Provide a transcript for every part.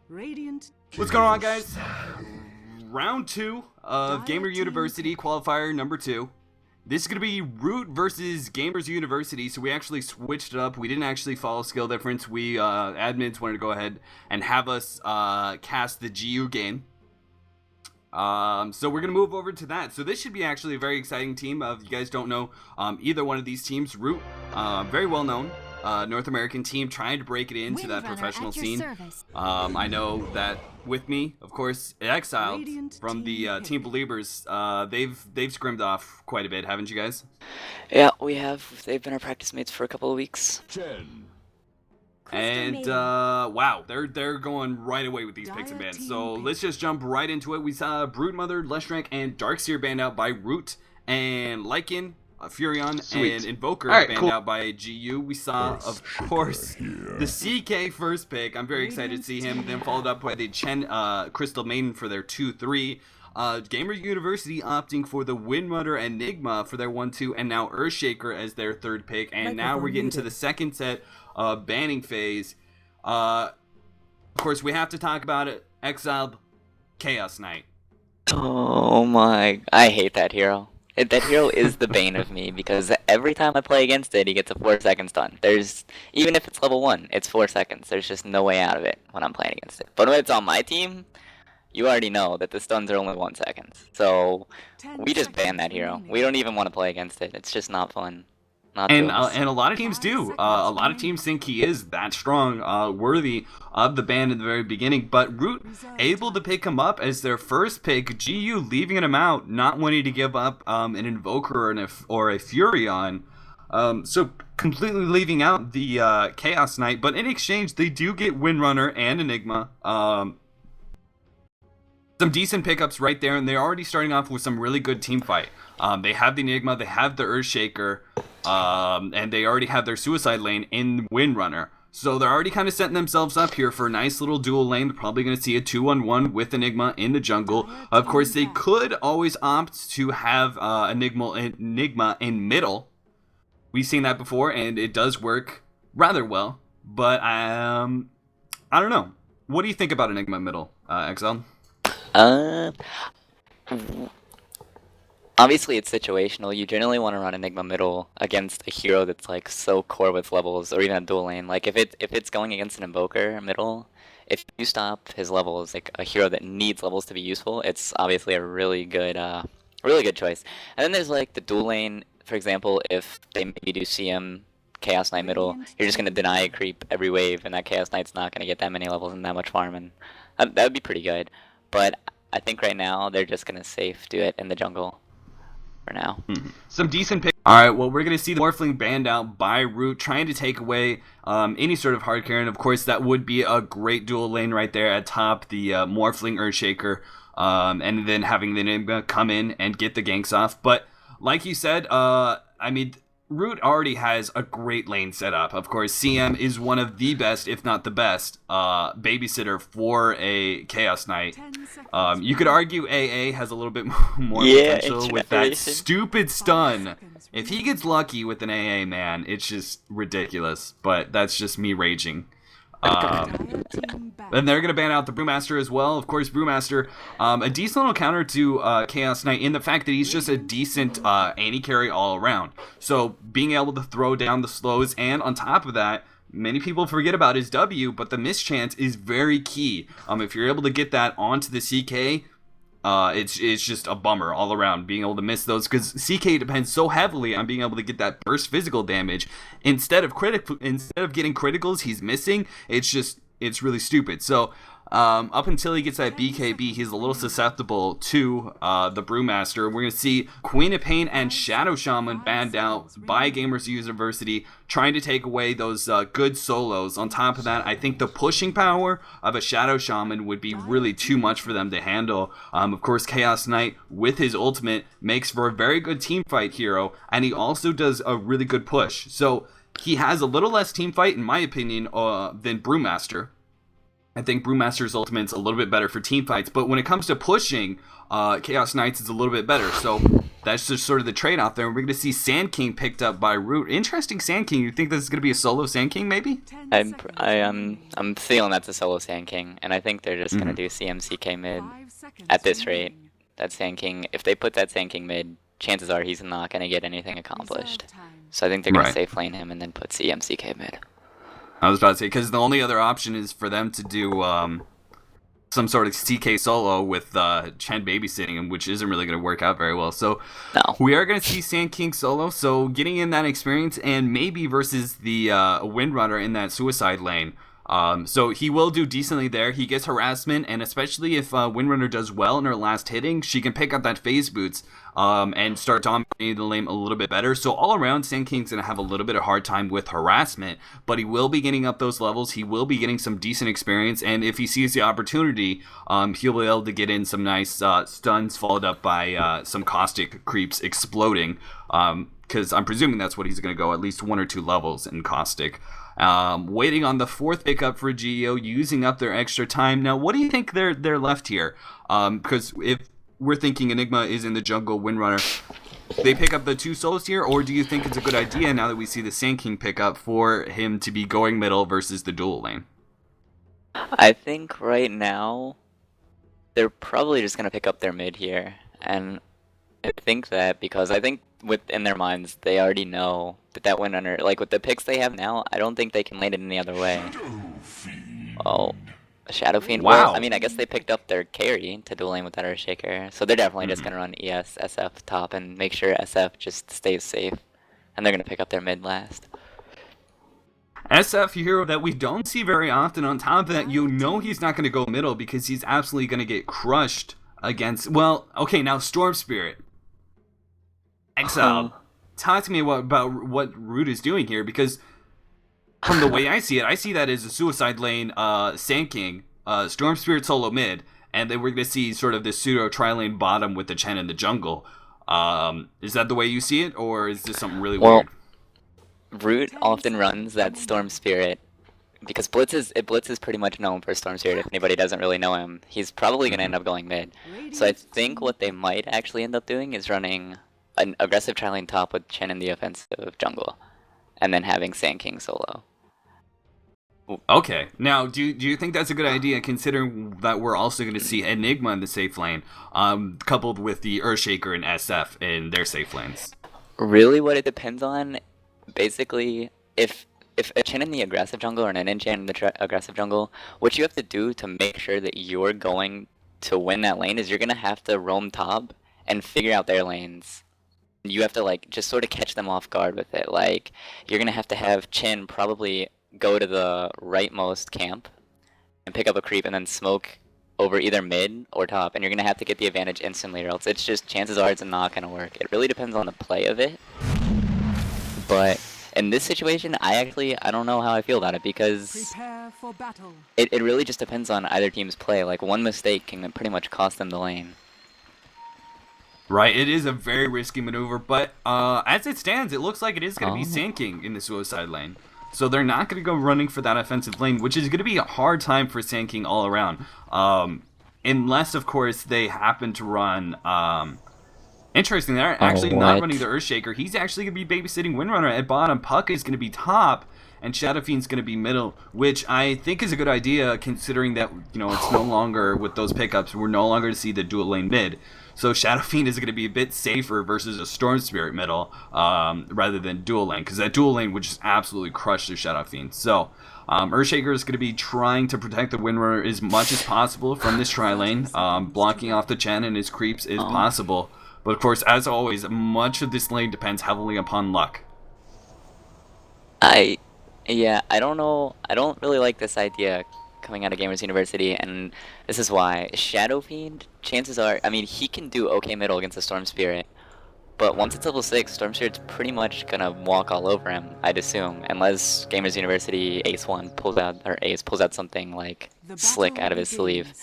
What's going on, guys? Round 2 of GamerUniversity qualifier number 2. This is going to be Root versus Gamers University, so we actually switched it up. We didn't actually follow skill difference. We, admins wanted to go ahead and have us cast the GU game. So we're going to move over to that. So this should be actually a very exciting team. If you guys don't know either one of these teams, Root, very well known. North American team trying to break it into that professional scene. I know that with me, of course, Exiled from the Team Believers, they've scrimmed off quite a bit, haven't you guys? Yeah, we have. They've been our practice mates for a couple of weeks. And wow, they're going right away with these picks and bans. So let's just jump right into it. We saw Broodmother, Leshrank, and Darkseer banned out by Root, and Lycan, Furion, and Invoker banned out by GU. We saw, of course, the CK first pick. I'm very excited to see him. Then followed up by the Chen Crystal Maiden for their 2-3. GamerUniversity opting for the Windrunner Enigma for their 1-2, and now Earthshaker as their third pick. And now we're getting to the second set of banning phase. Of course, we have to talk about it. Exiled Chaos Knight. Oh my, I hate that hero. That hero is the bane of me, because every time I play against it, he gets a 4-second stun. Even if it's level 1, it's 4 seconds. There's just no way out of it when I'm playing against it. But when it's on my team, you already know that the stuns are only 1 second. So we just ban that hero. We don't even want to play against it. It's just not fun. And a lot of teams do. A lot of teams think he is that strong, worthy of the ban in the very beginning. But Root able to pick him up as their first pick. GU leaving him out, not wanting to give up an Invoker or a Furion. So completely leaving out the Chaos Knight. But in exchange, they do get Windrunner and Enigma. Some decent pickups right there, and they're already starting off with some really good team fight. They have the Enigma, they have the Earthshaker, and they already have their Suicide Lane in Windrunner. So they're already kind of setting themselves up here for a nice little dual lane. They're probably going to see a 2-on-1 with Enigma in the jungle. Of course, they could always opt to have Enigma in middle. We've seen that before, and it does work rather well. But I don't know. What do you think about Enigma middle, Exile? Obviously it's situational. You generally want to run Enigma middle against a hero that's like so core with levels, or even a dual lane. Like if it's going against an Invoker middle, if you stop his levels, like a hero that needs levels to be useful, it's obviously a really good choice. And then there's like the dual lane, for example, if they maybe do CM Chaos Knight middle, you're just gonna deny a creep every wave, and that Chaos Knight's not gonna get that many levels and that much farm, and that would be pretty good. But I think right now they're just gonna safe do it in the jungle for now. Some decent picks. Alright, well, we're gonna see the Morphling banned out by Root, trying to take away any sort of hard carry, and of course that would be a great dual lane right there at top, the Morphling Earthshaker, and then having the Enigma come in and get the ganks off. But like you said, I mean, Root already has a great lane set up. Of course, CM is one of the best, if not the best, babysitter for a Chaos Knight. You could argue AA has a little bit more potential with that stupid stun. If he gets lucky with an AA, man, it's just ridiculous. But that's just me raging. Then they're going to ban out the Brewmaster as well. Of course, Brewmaster, a decent little counter to Chaos Knight in the fact that he's just a decent anti-carry all around. So being able to throw down the slows, and on top of that, many people forget about his W, but the mischance is very key. If you're able to get that onto the CK, it's just a bummer all around being able to miss those, because CK depends so heavily on being able to get that burst physical damage. Instead of getting criticals he's missing, it's really stupid. So up until he gets that BKB, he's a little susceptible to the Brewmaster. We're going to see Queen of Pain and Shadow Shaman banned out by Gamers University, trying to take away those good solos. On top of that, I think the pushing power of a Shadow Shaman would be really too much for them to handle. Of course, Chaos Knight with his ultimate makes for a very good teamfight hero, and he also does a really good push. So he has a little less teamfight, in my opinion, than Brewmaster. I think Brewmaster's ultimate's a little bit better for team fights, but when it comes to pushing, Chaos Knights is a little bit better. So that's just sort of the trade-off there. We're going to see Sand King picked up by Root. Interesting Sand King. You think this is going to be a solo Sand King, maybe? I'm feeling that's a solo Sand King, and I think they're just gonna do CMCK mid at this rate. That Sand King, if they put that Sand King mid, chances are he's not gonna get anything accomplished. So I think they're gonna safe lane him and then put CMCK mid. I was about to say, because the only other option is for them to do some sort of CK solo with Chen babysitting him, which isn't really going to work out very well. So no. We are going to see Sand King solo, so getting in that experience and maybe versus the Windrunner in that suicide lane. So he will do decently there. He gets harassment, and especially if Windrunner does well in her last hitting, she can pick up that phase boots and start dominating the lane a little bit better. So all around, Sand King's going to have a little bit of hard time with harassment, but he will be getting up those levels. He will be getting some decent experience, and if he sees the opportunity, he'll be able to get in some nice stuns followed up by some caustic creeps exploding, because I'm presuming that's what he's going to go, at least 1 or 2 levels in caustic. Waiting on the 4th pickup for GEO, using up their extra time. Now, what do you think they're left here? Because if we're thinking Enigma is in the jungle, Windrunner, they pick up the 2 solos here, or do you think it's a good idea now that we see the Sand King pick up for him to be going middle versus the dual lane? I think right now they're probably just gonna pick up their mid here, and I think that because I think within their minds they already know that Windrunner, like with the picks they have now, I don't think they can lane it any other way. Oh, Shadow Fiend. Wow. Well, I mean, I guess they picked up their carry to dual lane with that Earthshaker, so they're definitely just gonna run ES SF top and make sure SF just stays safe, and they're gonna pick up their mid last. SF hero that we don't see very often. On top of that, you know he's not going to go middle because he's absolutely going to get crushed against, well, okay, now Storm Spirit. Exile. Talk to me about what Root is doing here, because from the way I see it, I see that as a suicide lane, Sand King, Storm Spirit solo mid, and then we're going to see sort of this pseudo tri-lane bottom with the Chen in the jungle. Is that the way you see it, or is this something really weird? Root often runs that Storm Spirit because Blitz is pretty much known for Storm Spirit. If anybody doesn't really know him, he's probably going to end up going mid. So I think what they might actually end up doing is running an aggressive tri-lane top with Chen in the offensive jungle, and then having Sand King solo. Okay, now do you think that's a good idea, considering that we're also going to see Enigma in the safe lane, coupled with the Earthshaker and SF in their safe lanes? Really, what it depends on, basically, if a Chen in the aggressive jungle or an Chen in the aggressive jungle, what you have to do to make sure that you're going to win that lane is you're going to have to roam top and figure out their lanes. You have to, like, just sort of catch them off guard with it. Like, you're going to have Chen probably go to the rightmost camp and pick up a creep and then smoke over either mid or top, and you're going to have to get the advantage instantly, or else it's just, chances are it's not going to work. It really depends on the play of it. But in this situation, I don't know how I feel about it, because it really just depends on either team's play. Like, one mistake can pretty much cost them the lane. Right, it is a very risky maneuver, but as it stands, it looks like it is going to be Sand King in the suicide lane. So they're not going to go running for that offensive lane, which is going to be a hard time for Sand King all around. Unless, of course, they happen to run... Interesting, they're actually not running the Earthshaker. He's actually going to be babysitting Windrunner at bottom. Puck is going to be top, and Shadow Fiend's going to be middle, which I think is a good idea, considering that, you know, it's no longer, with those pickups, we're no longer to see the dual lane mid. So Shadow Fiend is going to be a bit safer versus a Storm Spirit middle, rather than dual lane, because that dual lane would just absolutely crush the Shadow Fiend. So Earthshaker is going to be trying to protect the Windrunner as much as possible from this tri-lane, blocking off the Chen and his creeps is possible. But of course, as always, much of this lane depends heavily upon luck. I don't know. I don't really like this idea coming out of Gamers University, and this is why. Shadow Fiend, chances are, I mean, he can do okay middle against the Storm Spirit, but once it's level 6, Storm Spirit's pretty much gonna walk all over him, I'd assume, unless Gamers University Ace pulls out something like slick out of his sleeve.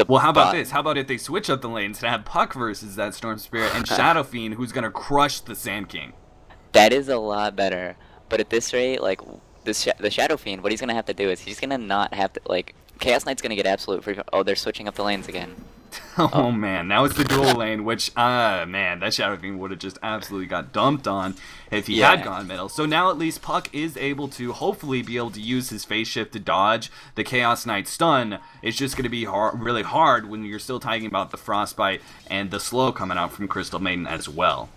Well, how about this? How about if they switch up the lanes to have Puck versus that Storm Spirit and Shadow Fiend, who's gonna crush the Sand King? That is a lot better. But at this rate, like, the Shadow Fiend, what he's gonna have to do is he's gonna not have to, like, Chaos Knight's gonna get absolute free. Oh, they're switching up the lanes again. Oh man, now it's the dual lane, which, man, that Shadow Fiend would have just absolutely got dumped on if he had gone middle. So now at least Puck is able to hopefully be able to use his phase shift to dodge the Chaos Knight stun. It's just going to be really hard when you're still talking about the Frostbite and the slow coming out from Crystal Maiden as well.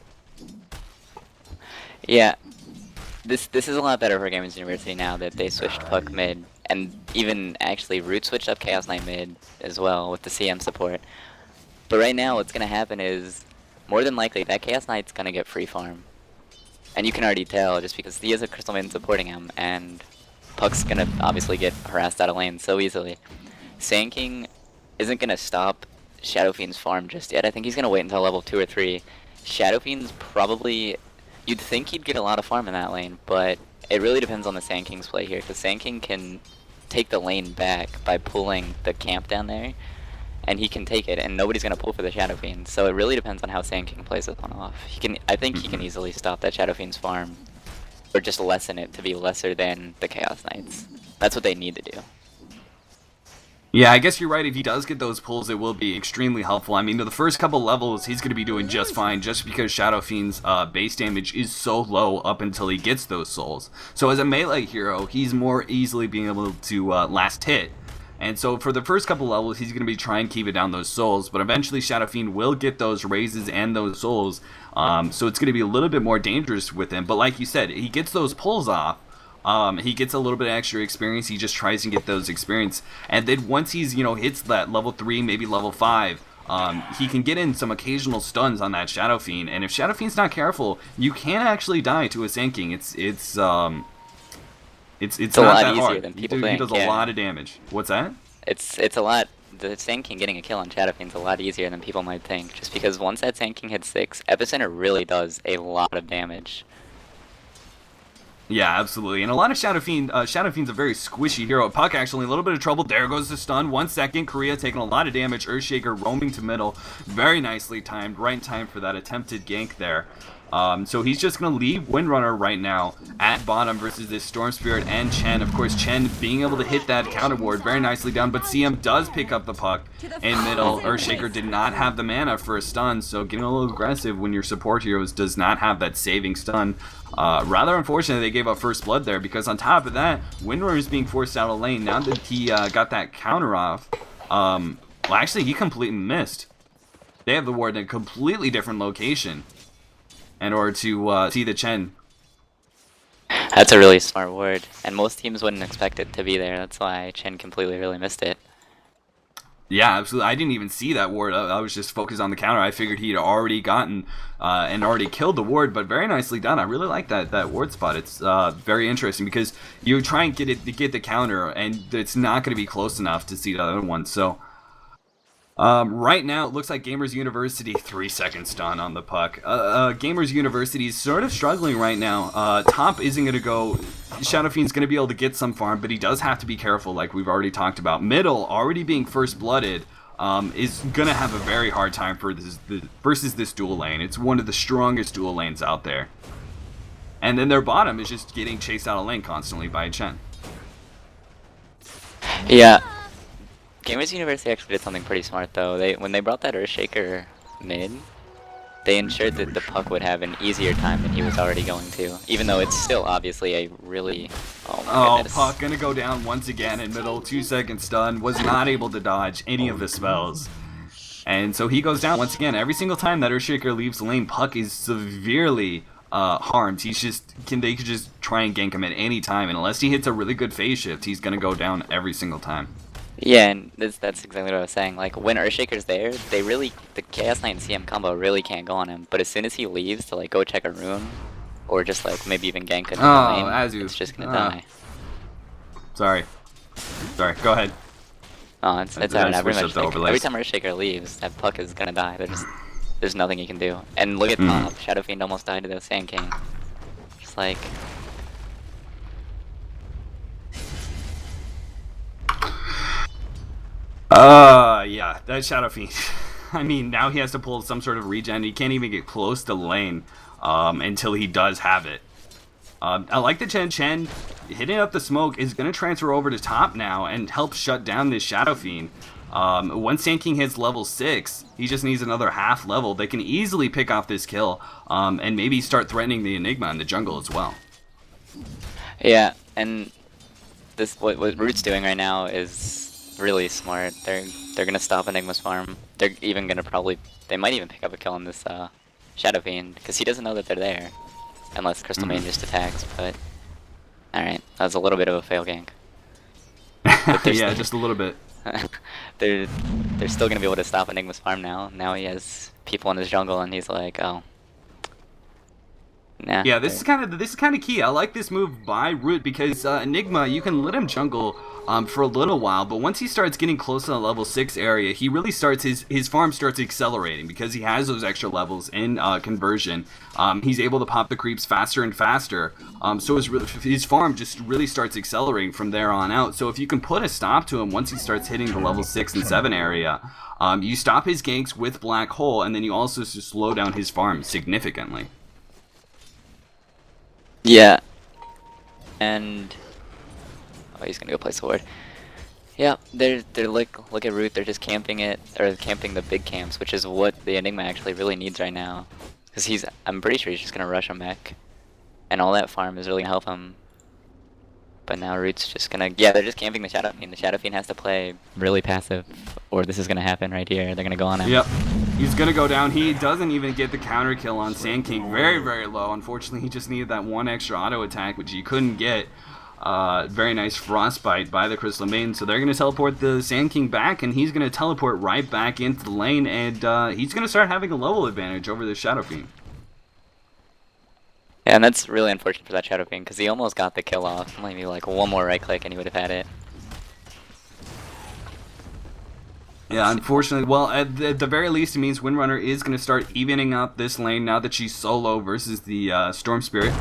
Yeah, this is a lot better for GamerUniversity now that they switched Puck mid, and even actually Root switched up Chaos Knight mid as well with the CM support. But right now what's going to happen is, more than likely, that Chaos Knight's going to get free farm. And you can already tell just because he has a Crystal Maiden supporting him, and Puck's going to obviously get harassed out of lane so easily. Sanking isn't going to stop Shadow Fiend's farm just yet. I think he's going to wait until level 2 or 3. Shadow Fiend's probably... You'd think he'd get a lot of farm in that lane, but it really depends on the Sand King's play here, because Sand King can take the lane back by pulling the camp down there, and he can take it, and nobody's going to pull for the Shadow Fiend, so it really depends on how Sand King plays this one off. I think he can easily stop that Shadow Fiend's farm, or just lessen it to be lesser than the Chaos Knights. That's what they need to do. Yeah, I guess you're right. If he does get those pulls, it will be extremely helpful. I mean, the first couple levels, he's going to be doing just fine, just because Shadow Fiend's base damage is so low up until he gets those souls. So as a melee hero, he's more easily being able to last hit. And so for the first couple levels, he's going to be trying to keep it down those souls, but eventually Shadow Fiend will get those raises and those souls, so it's going to be a little bit more dangerous with him. But like you said, he gets those pulls off. He gets a little bit of extra experience. He just tries to get those experience, and then once he's hits that level 3, maybe level 5, he can get in some occasional stuns on that Shadow Fiend. And if Shadow Fiend's not careful, you can actually die to a Sand King. It's not that hard. Than people think. He does a lot of damage. What's that? It's a lot. The Sand King getting a kill on Shadow Fiend's a lot easier than people might think. Just because once that Sand King hits 6, Epicenter really does a lot of damage. Yeah, absolutely. And a lot of Shadow Fiend's a very squishy hero. Puck actually in a little bit of trouble. There goes the stun. 1 second. Korea taking a lot of damage. Earthshaker roaming to middle. Very nicely timed. Right in time for that attempted gank there. So he's just going to leave Windrunner right now at bottom versus this Storm Spirit and Chen. Of course, Chen being able to hit that counter ward very nicely done, but CM does pick up the puck in middle. Earthshaker did not have the mana for a stun, so getting a little aggressive when your support heroes does not have that saving stun. Rather unfortunate they gave up first blood there, because on top of that, Windrunner is being forced out of lane. Now that he got that counter off, well, actually, he completely missed. They have the ward in a completely different location in order to see the Chen. That's a really smart ward, and most teams wouldn't expect it to be there. That's why Chen completely really missed it. Yeah, absolutely. I didn't even see that ward. I was just focused on the counter. I figured he'd already gotten and already killed the ward, but very nicely done. I really like that ward spot. It's very interesting because you try and get the counter, and it's not going to be close enough to see the other one. So right now, it looks like GamerUniversity 3-second stun on the puck. GamerUniversity is sort of struggling right now. Top isn't going to go. Shadow Fiend's going to be able to get some farm, but he does have to be careful, like we've already talked about. Middle, already being first blooded, is going to have a very hard time for versus this dual lane. It's one of the strongest dual lanes out there. And then their bottom is just getting chased out of lane constantly by Chen. Yeah. GamerUniversity actually did something pretty smart though. When they brought that Earthshaker mid, they ensured that the puck would have an easier time than he was already going to. Even though it's still obviously a really... Oh my goodness. Puck gonna go down once again in middle, 2-second stun, was not able to dodge any of the spells. And so he goes down once again. Every single time that Earthshaker leaves the lane, Puck is severely harmed. They could just try and gank him at any time, and unless he hits a really good phase shift, he's gonna go down every single time. Yeah, and that's exactly what I was saying. Like, when Earthshaker's there, the Chaos Knight and CM combo really can't go on him. But as soon as he leaves to, like, go check a rune, or just, like, maybe even gank it, it's just gonna die. Sorry, go ahead. Oh, it's alright. Every time Earthshaker leaves, that puck is gonna die. There's nothing you can do. And look at top. Shadow Fiend almost died to the Sand King. Just like... Yeah, that Shadow Fiend. I mean, now he has to pull some sort of regen. He can't even get close to lane until he does have it. I like the Chen hitting up the smoke is going to transfer over to top now and help shut down this Shadow Fiend. Once Sand King hits level 6, he just needs another half level. They can easily pick off this kill, and maybe start threatening the Enigma in the jungle as well. Yeah, and what Root's doing right now is really smart. They're gonna stop Enigma's farm. They're even gonna they might even pick up a kill on this Shadow Fiend, because he doesn't know that they're there, unless Crystal Maiden just attacks. But alright, that was a little bit of a fail gank. Yeah, just a little bit. they're still gonna be able to stop Enigma's farm now. Now he has people in his jungle, and he's like, oh. Nah, yeah, this is kind of key. I like this move by Root because Enigma, you can let him jungle for a little while, but once he starts getting close to the level 6 area, he really starts his farm starts accelerating because he has those extra levels in conversion. He's able to pop the creeps faster and faster, so his farm just really starts accelerating from there on out. So if you can put a stop to him once he starts hitting the level 6 and 7 area, you stop his ganks with Black Hole, and then you also just slow down his farm significantly. Yeah, and oh, he's gonna go place the ward. Yeah, they're like, look at Root. They're just camping it, or camping the big camps, which is what the Enigma actually really needs right now. Because I'm pretty sure he's just gonna rush him back, and all that farm is really gonna help him. But now Root's just gonna, yeah, they're just camping the Shadow Fiend. The Shadow Fiend has to play really passive, or this is gonna happen right here. They're gonna go on him. Yep. He's going to go down. He doesn't even get the counter kill on Sand King. Very, very low. Unfortunately, he just needed that one extra auto attack, which he couldn't get. Very nice Frostbite by the Crystal Maiden. So they're going to teleport the Sand King back, and he's going to teleport right back into the lane, and he's going to start having a level advantage over the Shadow Fiend. Yeah, and that's really unfortunate for that Shadow Fiend, because he almost got the kill off. Maybe like one more right click and he would have had it. Yeah, unfortunately, well, at the very least, it means Windrunner is going to start evening up this lane now that she's solo versus the Storm Spirit.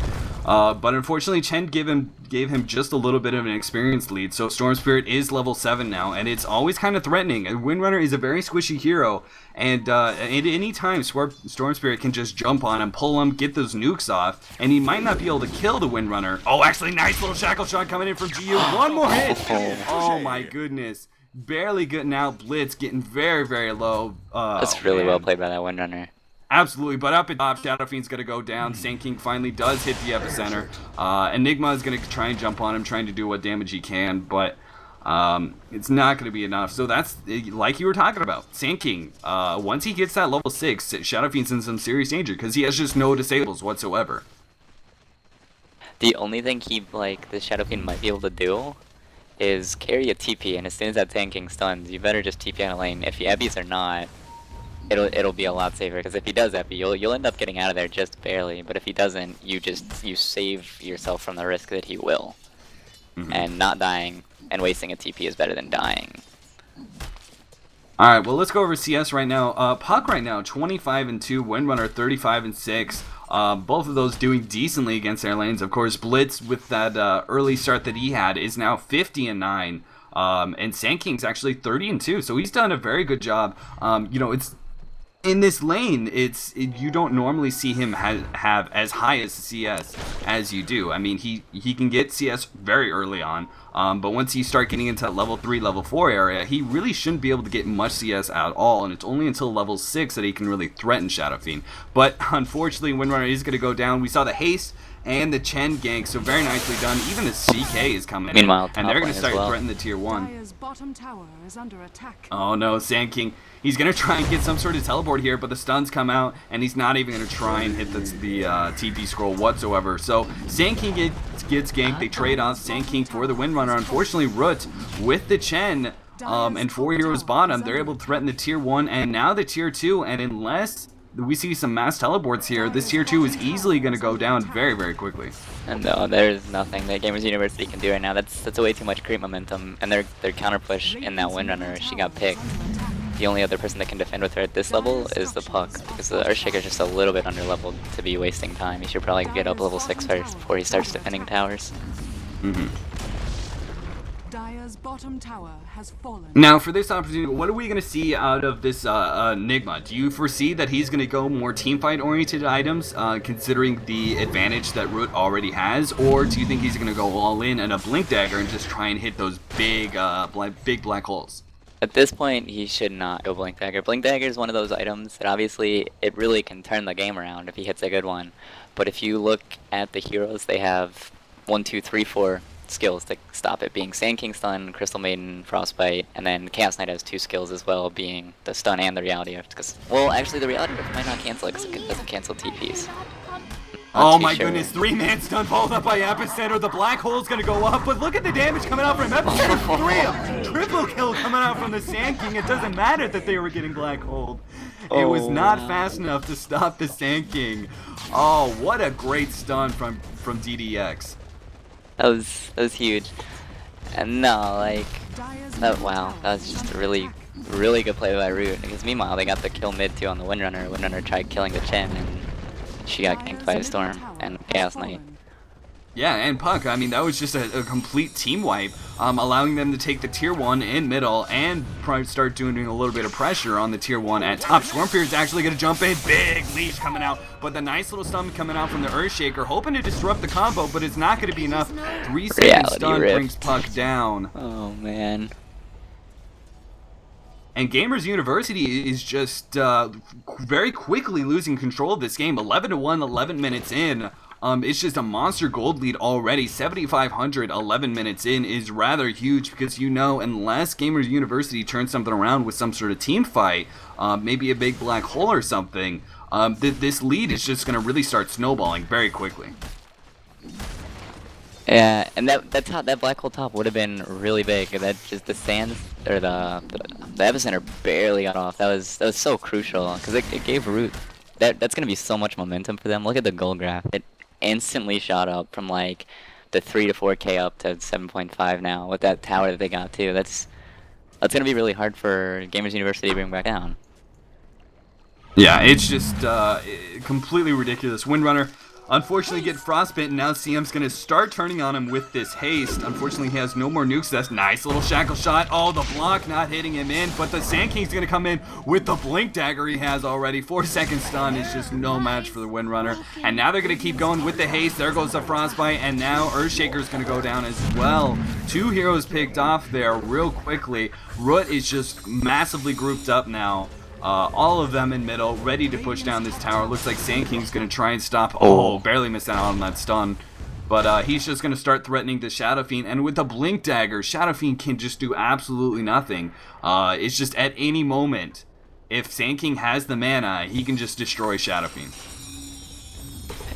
But unfortunately, Chen gave him just a little bit of an experience lead, so Storm Spirit is level 7 now, and it's always kind of threatening. Windrunner is a very squishy hero, and at any time, Storm Spirit can just jump on him, pull him, get those nukes off, and he might not be able to kill the Windrunner. Oh, actually, nice little shackle shot coming in from GU. One more hit! Oh my goodness. Barely getting out. Blitz getting very, very low. That's really well played by that Windrunner. Absolutely, but up at top, Shadow Fiend's going to go down. Sand King finally does hit the epicenter. Enigma is going to try and jump on him, trying to do what damage he can, but it's not going to be enough. So that's, like you were talking about, Sand King, once he gets that level 6, Shadow Fiend's in some serious danger, because he has just no disables whatsoever. The only thing the Shadow Fiend might be able to do is carry a TP, and as soon as that Sand King stuns, you better just TP on a lane. If he Ebbies or not, it'll be a lot safer, because if he does Ebbie, you'll end up getting out of there just barely, but if he doesn't, you save yourself from the risk that he will. And not dying and wasting a TP is better than dying. Alright, well, let's go over CS right now. Puck right now, 25-2, Windrunner 35-6. Both of those doing decently against their lanes. Of course, Blitz, with that early start that he had, is now 50-9. And Sand King's actually 30-2, so he's done a very good job. It's in this lane, you don't normally see him have as high as CS as you do. I mean, he can get CS very early on, but once you start getting into that level 3, level 4 area, he really shouldn't be able to get much CS at all, and it's only until level 6 that he can really threaten Shadow Fiend. But unfortunately, Windrunner is going to go down. We saw the haste and the Chen gank, so very nicely done. Even the CK is coming in, and they're going to start threatening the tier 1. Bottom tower is under attack. Oh no, Sand King. He's going to try and get some sort of teleport here, but the stuns come out, and he's not even going to try and hit the TP scroll whatsoever. So Sand King gets ganked. They trade off Sand King for the Windrunner. Unfortunately, Root with the Chen and 4 heroes bottom, they're able to threaten the tier 1 and now the tier 2, and unless we see some mass teleports here, this tier 2 is easily going to go down very, very quickly. And no, there's nothing that GamerUniversity can do right now. That's way too much creep momentum, and their counter push in that Windrunner, she got picked. The only other person that can defend with her at this level is the Puck, because the Earthshaker's just a little bit under-leveled to be wasting time. He should probably get up level 6 first before he starts defending towers. Dire's bottom tower has fallen. Now, for this opportunity, what are we going to see out of this Enigma? Do you foresee that he's going to go more teamfight-oriented items, considering the advantage that Root already has, or do you think he's going to go all in and a Blink Dagger and just try and hit those big black holes? At this point, he should not go Blink Dagger. Blink Dagger is one of those items that obviously it really can turn the game around if he hits a good one. But if you look at the heroes, they have 1, 2, 3, 4 skills to stop it, being Sand King Stun, Crystal Maiden, Frostbite, and then Chaos Knight has 2 skills as well, being the Stun and the Reality Rift. Well, actually the Reality Rift might not cancel it because it doesn't cancel TPs. Oh my goodness, 3-man stun followed up by Epicenter. The black hole's gonna go up, but look at the damage coming out from Epicenter. 3 triple kill coming out from the Sand King. It doesn't matter that they were getting black hole. It was not fast enough to stop the Sand King. Oh, what a great stun from DDX. That was huge. And no, like, wow, that was just a really good play by Root. Because meanwhile, they got the kill mid too on the Windrunner. Windrunner tried killing the Chen, and she got ganked by a Storm and Chaos Knight. Yeah, and Puck, I mean, that was just a complete team wipe, allowing them to take the tier 1 in middle and start doing a little bit of pressure on the tier 1 at top. Stormfear is actually going to jump in, big leash coming out, but the nice little stun coming out from the Earthshaker, hoping to disrupt the combo, but it's not going to be enough. 3-second stun brings Puck down. Oh, man. And Gamers University is just very quickly losing control of this game. 11-1, 11 minutes in. It's just a monster gold lead already. 7,500, 11 minutes in is rather huge because, you know, unless Gamers University turns something around with some sort of team fight, maybe a big black hole or something, this lead is just going to really start snowballing very quickly. Yeah, and that black hole top would have been really big. That just the sands or the epicenter barely got off. That was so crucial because it gave Root that's gonna be so much momentum for them. Look at the goal graph. It instantly shot up from like the 3 to 4K up to 7.5 now with that tower that they got too. That's gonna be really hard for Gamers University to bring back down. Yeah, it's just completely ridiculous. Windrunner unfortunately get frostbitten. Now CM's going to start turning on him with this haste. Unfortunately, he has no more nukes. That's nice little shackle shot. Oh, the block not hitting him in, but the Sand King's going to come in with the blink dagger he has already. 4-second stun is just no match for the Windrunner. And now they're going to keep going with the haste. There goes the frostbite, and now Earthshaker's going to go down as well. 2 heroes picked off there real quickly. Root is just massively grouped up now. All of them in middle, ready to push down this tower. Looks like Sand King's going to try and stop. Oh, barely missed out on that stun. But he's just going to start threatening the Shadow Fiend. And with the Blink Dagger, Shadow Fiend can just do absolutely nothing. It's just at any moment, if Sand King has the mana, he can just destroy Shadow Fiend.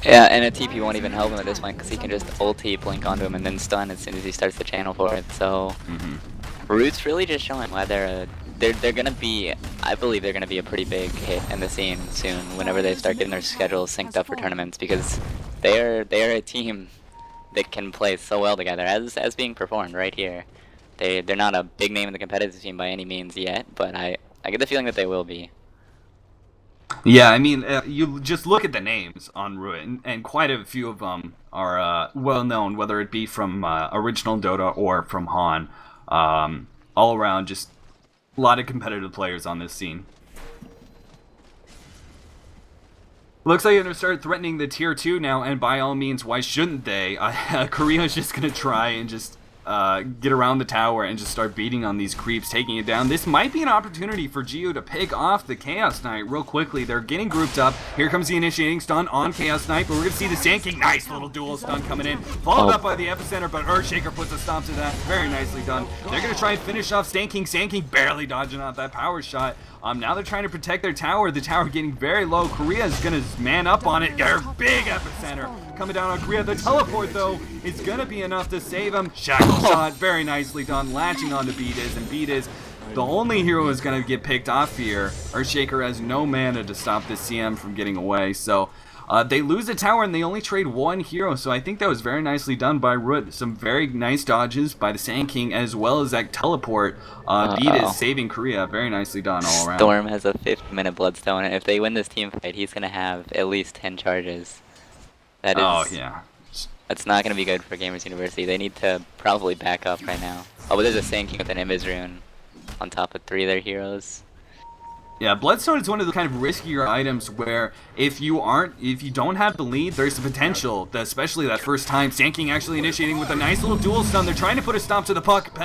Yeah, and a TP won't even help him at this point because he can just ulti, blink onto him, and then stun as soon as he starts the channel for it. So, Root's really just showing why they're gonna be, I believe they're gonna be a pretty big hit in the scene soon whenever they start getting their schedules synced up for tournaments, because they're a team that can play so well together as being performed right here. They're not a big name in the competitive scene by any means yet, but I get the feeling that they will be. Yeah, I mean, you just look at the names on Ruin, and quite a few of them are well known, whether it be from original Dota or from Han. All around, just a lot of competitive players on this scene. Looks like they're going to start threatening the tier 2 now, and by all means, why shouldn't they? Korea's just going to try and just get around the tower and just start beating on these creeps, taking it down. This might be an opportunity for Geo to pick off the Chaos Knight real quickly. They're getting grouped up. Here comes the initiating stun on Chaos Knight, but we're going to see the Sand King. Nice little dual stun coming in. Followed up by the Epicenter, but Earthshaker puts a stop to that. Very nicely done. They're going to try and finish off Sand King. Sand King barely dodging out that power shot. Now they're trying to protect their tower. The tower getting very low. Korea's going to man up on it. Their big Epicenter coming down on Korea. The teleport, though, is going to be enough to save him. Shackle shot, very nicely done. Latching onto Beatiz, and Beatiz, the only hero who's going to get picked off here. Earthshaker has no mana to stop this CM from getting away, so they lose a tower and they only trade 1 hero, so I think that was very nicely done by Root. Some very nice dodges by the Sand King, as well as that teleport. Beatiz saving Korea. Very nicely done all around. Storm has a 5th-minute Bloodstone, and if they win this team fight, he's going to have at least 10 charges. That is, oh, yeah. That's not going to be good for Gamers University. They need to probably back up right now. Oh, but there's a Sand King with an Invis Rune on top of 3 of their heroes. Yeah, Bloodstone is one of the kind of riskier items where if you don't have the lead, there's the potential, especially that first time. Sand King actually initiating with a nice little dual stun. They're trying to put a stop to the puck.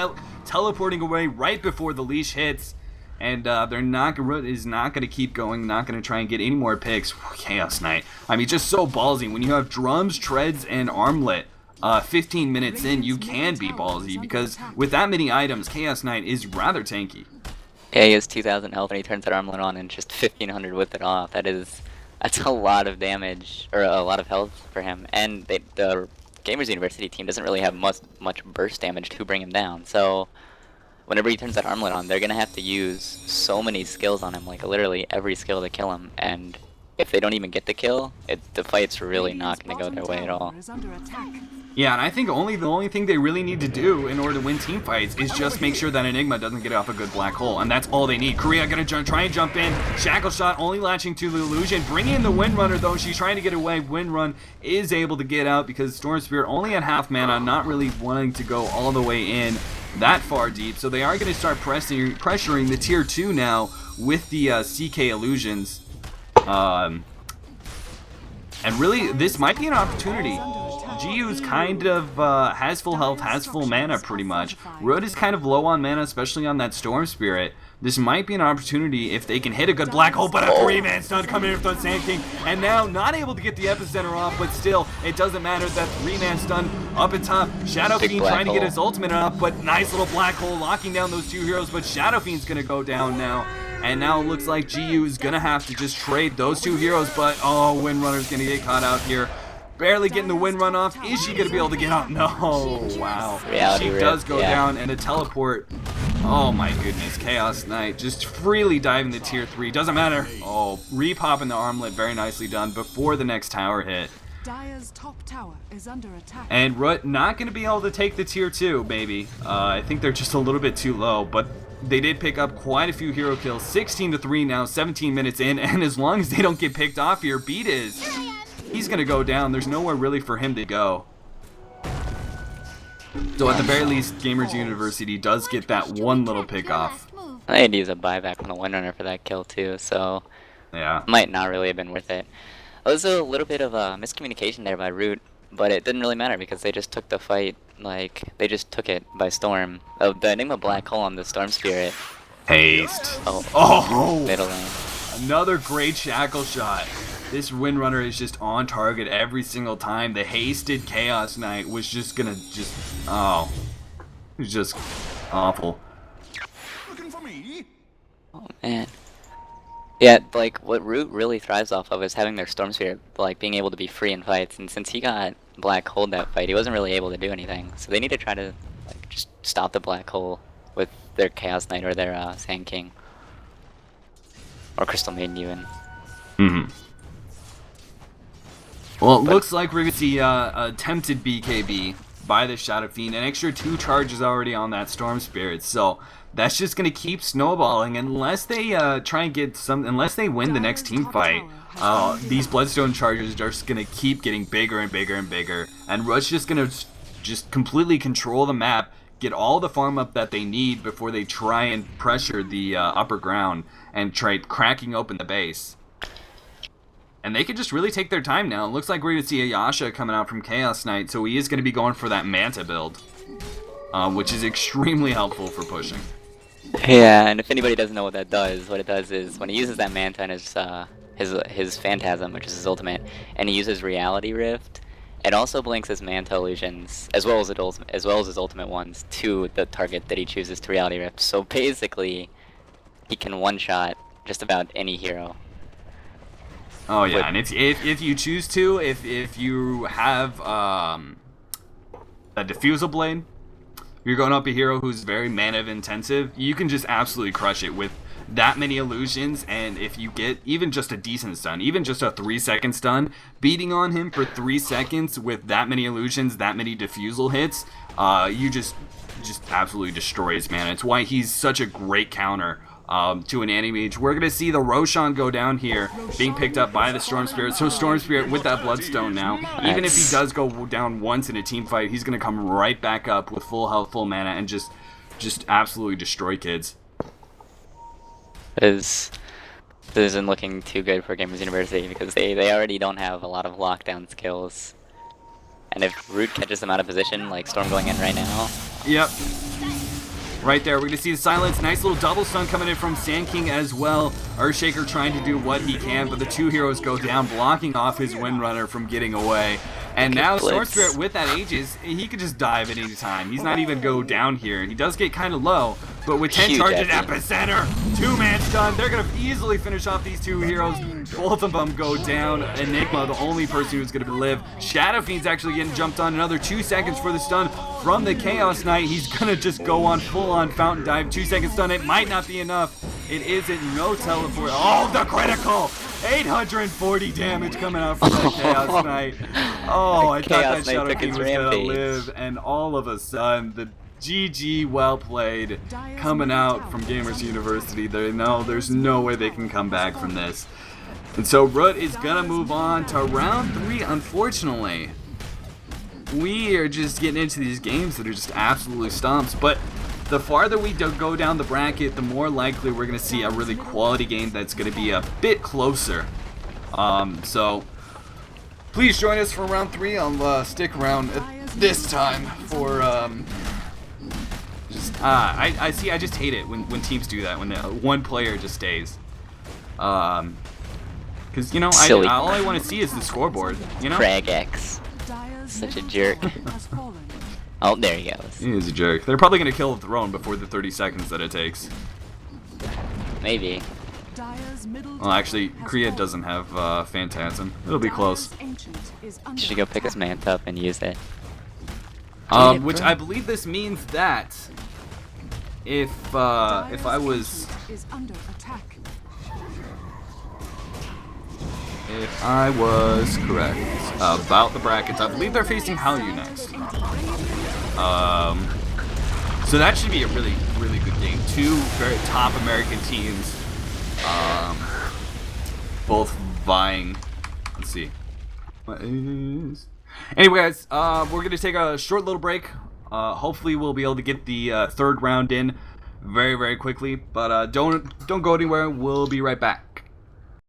teleporting away right before the leash hits. And Root is not going to keep going, not going to try and get any more picks. Chaos Knight. I mean, just so ballsy. When you have drums, treads, and armlet, 15 minutes in, you can be ballsy, because with that many items, Chaos Knight is rather tanky. Yeah, he has 2,000 health and he turns that armlet on and just 1,500 with it off. That's a lot of damage, or a lot of health for him. And the Gamers University team doesn't really have much burst damage to bring him down. So whenever he turns that armlet on, they're gonna have to use so many skills on him, like literally every skill to kill him. And if they don't even get the kill, the fight's really not gonna go their way at all. Yeah, and I think the only thing they really need to do in order to win team fights is just make sure that Enigma doesn't get off a good black hole, and that's all they need. Korea gonna try and jump in. Shackle shot only latching to the illusion. Bringing in the Windrunner though, she's trying to get away. Windrun is able to get out because Storm Spirit only at half mana, not really wanting to go all the way in that far deep. So they are going to start pressuring the tier 2 now with the CK illusions. And really, this might be an opportunity. GU's kind of has full health, has full mana pretty much. Root is kind of low on mana, especially on that Storm Spirit. This might be an opportunity if they can hit a good black hole, but a 3-man stun coming in from the Sand King. And now not able to get the epicenter off, but still, it doesn't matter. That 3-man stun up at top. Shadow Fiend trying to get his ultimate up, but nice little black hole locking down those two heroes, but Shadow Fiend's going to go down now. And now it looks like GU is going to have to just trade those two heroes, but oh, Windrunner's going to get caught out here. Barely getting the wind run off. Is she going to be able to get out? No. Wow. She does go down, and a teleport. Oh my goodness. Chaos Knight just freely diving to tier 3. Doesn't matter. Oh, repopping the armlet. Very nicely done before the next tower hit. Dire's top tower is under attack. And Root not going to be able to take the tier 2, maybe. I think they're just a little bit too low, but they did pick up quite a few hero kills. 16-3 now, 17 minutes in, and as long as they don't get picked off here, Beat is... he's going to go down. There's nowhere really for him to go. So at the very least, Gamers University does get that one little pick off. I had to use a buyback on the Windrunner for that kill too, so yeah, might not really have been worth it. It was a little bit of a miscommunication there by Root, but it didn't really matter because they just took the fight, like, they just took it by storm. Oh, the Enigma Black Hole on the Storm Spirit. Haste. Oh! Middle lane. Another great shackle shot. This Windrunner is just on target every single time. The hasted Chaos Knight was just gonna oh. It was just awful. Looking for me? Oh man. Yeah, like what Root really thrives off of is having their Storm Spirit, like being able to be free in fights, and since he got Black Hole that fight, he wasn't really able to do anything. So they need to try to like just stop the Black Hole with their Chaos Knight or their Sand King. Or Crystal Maiden even. Mm-hmm. Well, it looks like we're going to see attempted BKB by the Shadow Fiend. An extra 2 charges already on that Storm Spirit. So that's just going to keep snowballing unless they try and get unless they win the next team fight. These Bloodstone charges are just going to keep getting bigger and bigger and bigger. And Root's just going to just completely control the map, get all the farm up that they need before they try and pressure the upper ground and try cracking open the base. And they could just really take their time now. It looks like we're going to see a Yasha coming out from Chaos Knight, so he is going to be going for that Manta build, which is extremely helpful for pushing. Yeah, and if anybody doesn't know what it does is when he uses that Manta and his Phantasm, which is his ultimate, and he uses Reality Rift, it also blinks his Manta illusions, as well as his ultimate ones, to the target that he chooses to Reality Rift. So basically, he can one-shot just about any hero. Oh yeah, and if you choose to, if you have a Diffusal Blade, you're going up a hero who's very mana intensive, you can just absolutely crush it with that many illusions. And if you get even just a decent stun, even just a 3-second stun, beating on him for 3 seconds with that many illusions, that many Diffusal hits, you just absolutely destroy his mana. It's why he's such a great counter to an Anti-Mage. We're going to see the Roshan go down here, being picked up by the Storm Spirit. So Storm Spirit with that Bloodstone now, even if he does go down once in a team fight, he's going to come right back up with full health, full mana, and just absolutely destroy kids. This isn't looking too good for Gamers University because they already don't have a lot of lockdown skills. And if Root catches them out of position, like Storm going in right now... Yep. right there. We're going to see the silence. Nice little double stun coming in from Sand King as well. Earthshaker trying to do what he can, but the two heroes go down, blocking off his Windrunner from getting away. And now Storm Spirit with that Aegis, he could just dive at any time. He's not even go down here. He does get kind of low, but with 10 charges at Epicenter, 2-man stun, they're going to easily finish off these two heroes. Both of them go down. Enigma, the only person who's going to live. Shadow Fiend's actually getting jumped on. Another 2 seconds for the stun from the Chaos Knight. He's going to just go on full-on Fountain Dive. 2-second stun. It might not be enough. It isn't. No teleport. Oh, the critical! 840 damage coming out from the Chaos Knight. Oh, I thought that Shadow Fiend was going to live, and all of a sudden, the GG well played coming out from Gamers University. They know there's no way they can come back from this. And so Root is going to move on to round 3, unfortunately. We are just getting into these games that are just absolutely stomps, but the farther we go down the bracket, the more likely we're going to see a really quality game that's going to be a bit closer. So please join us for round 3. I'll stick around at this time for I just hate it when teams do that, when one player just stays. Because you know, all I want to see is the scoreboard. You know, Frag X, such a jerk. Oh, there he goes. He is a jerk. They're probably going to kill the throne before the 30 seconds that it takes. Maybe. Well, actually, Kriya doesn't have Phantasm. It'll be close. Should go pick his Manta up and use it. Which I believe this means that if I was correct about the brackets, I believe they're facing Hallyu next. So that should be a really, really good game. 2 very top American teams, both vying. Let's see. Anyway, guys, we're gonna take a short little break. Hopefully, we'll be able to get the third round in very, very quickly. But don't go anywhere. We'll be right back.